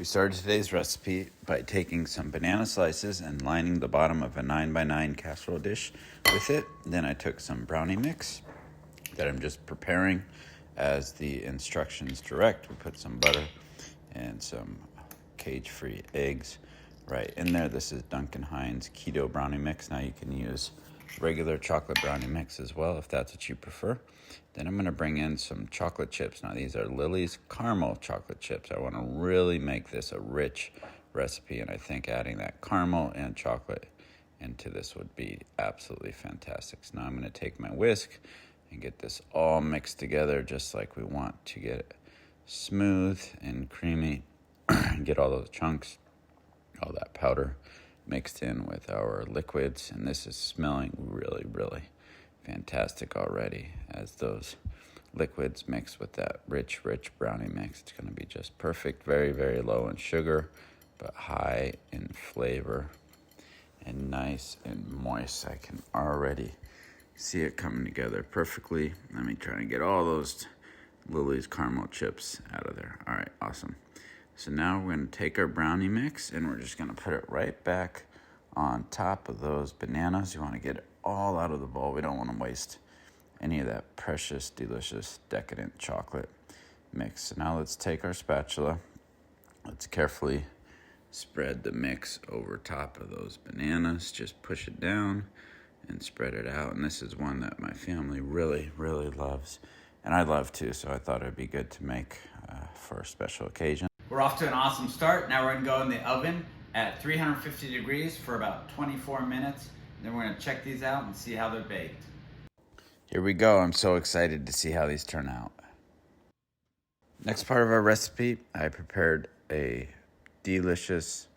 We started today's recipe by taking some banana slices and lining the bottom of a 9x9 casserole dish with it. Then I took some brownie mix that I'm just preparing as the instructions direct. We put some butter and some cage-free eggs right in there. This is Duncan Hines keto brownie mix. Now you can use regular chocolate brownie mix as well if that's what you prefer. Then I'm going to bring in some chocolate chips. Now these are Lily's caramel chocolate chips. I want to really make this a rich recipe, and I think adding that caramel and chocolate into this would be absolutely fantastic. So now I'm going to take my whisk and get this all mixed together just like we want to get it smooth and creamy and get all those chunks, all that powder mixed in with our liquids. And this is smelling really, really fantastic already as those liquids mix with that rich brownie mix. It's going to be just perfect. Very, very low in sugar, but high in flavor and nice and moist. I can already see it coming together perfectly. Let me try to get all those Lily's caramel chips out of there. All right, awesome. So now we're going to take our brownie mix and we're just going to put it right back on top of those bananas. You want to get it all out of the bowl. We don't want to waste any of that precious, delicious, decadent chocolate mix. So now let's take our spatula. Let's carefully spread the mix over top of those bananas. Just push it down and spread it out. And this is one that my family really, really loves. And I love too, so I thought it'd be good to make for a special occasion. We're off to an awesome start. Now we're gonna go in the oven at 350 degrees for about 24 minutes. Then we're gonna check these out and see how they're baked. Here we go. I'm so excited to see how these turn out. Next part of our recipe, I prepared a delicious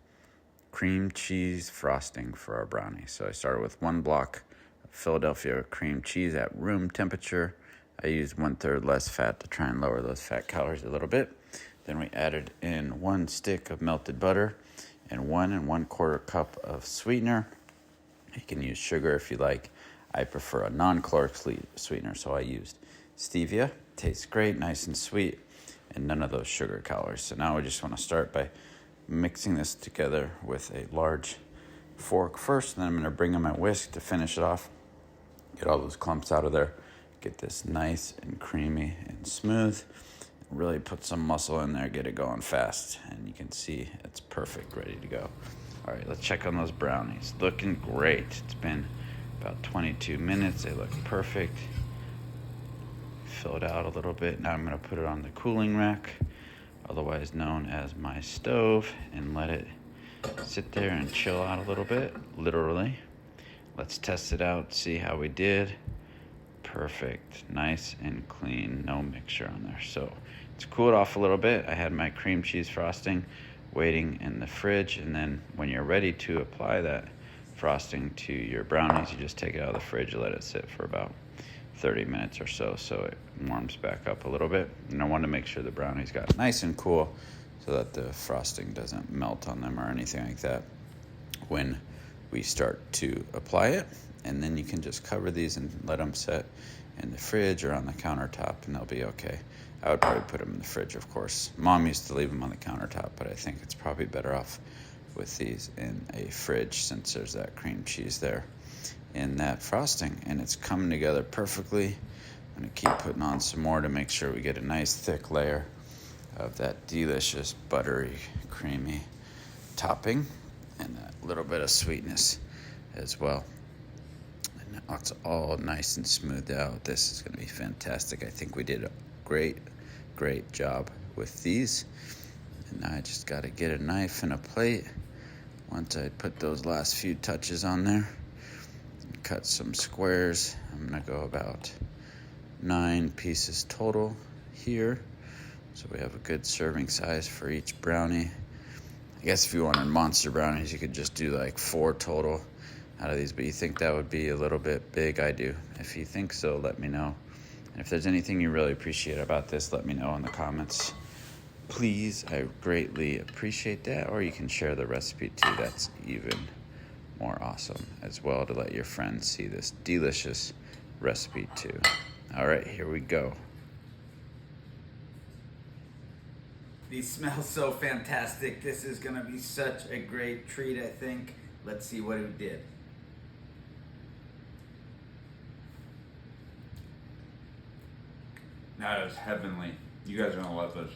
cream cheese frosting for our brownie. So I started with 1 block of Philadelphia cream cheese at room temperature. I used 1/3 less fat to try and lower those fat calories a little bit. Then we added in 1 stick of melted butter and 1 1/4 cup of sweetener. You can use sugar if you like. I prefer a non-caloric sweetener, so I used stevia. Tastes great, nice and sweet, and none of those sugar calories. So now we just want to start by mixing this together with a large fork first, and then I'm going to bring in my whisk to finish it off. Get all those clumps out of there. Get this nice and creamy and smooth. Really put some muscle in there, get it going fast, and you can see it's perfect, ready to go. All right, let's check on those brownies. Looking great. It's been about 22 minutes. They look perfect. Fill it out a little bit. Now I'm going to put it on the cooling rack, otherwise known as my stove, and let it sit there and chill out a little bit, literally. Let's test it out, see how we did. Perfect, nice and clean, no mixture on there. So it's cooled off a little bit. I had my cream cheese frosting waiting in the fridge, and then when you're ready to apply that frosting to your brownies, you just take it out of the fridge and let it sit for about 30 minutes or so it warms back up a little bit. And I want to make sure the brownies got nice and cool so that the frosting doesn't melt on them or anything like that when we start to apply it. And then you can just cover these and let them set in the fridge or on the countertop, and they'll be okay. I would probably put them in the fridge, of course. Mom used to leave them on the countertop, but I think it's probably better off with these in a fridge since there's that cream cheese there in that frosting. And it's coming together perfectly. I'm going to keep putting on some more to make sure we get a nice thick layer of that delicious buttery, creamy topping and a little bit of sweetness as well. Now it's all nice and smoothed out. This is going to be fantastic. I think we did a great job with these. And now I just got to get a knife and a plate. Once I put those last few touches on there, and cut some squares. I'm going to go about 9 pieces total here. So we have a good serving size for each brownie. I guess if you wanted monster brownies, you could just do like 4 total out of these, but you think that would be a little bit big? I do. If you think so, let me know. And if there's anything you really appreciate about this, let me know in the comments. Please, I greatly appreciate that. Or you can share the recipe too. That's even more awesome as well, to let your friends see this delicious recipe too. All right, here we go. These smell so fantastic. This is gonna be such a great treat, I think. Let's see what it did. That is heavenly. You guys are gonna love this.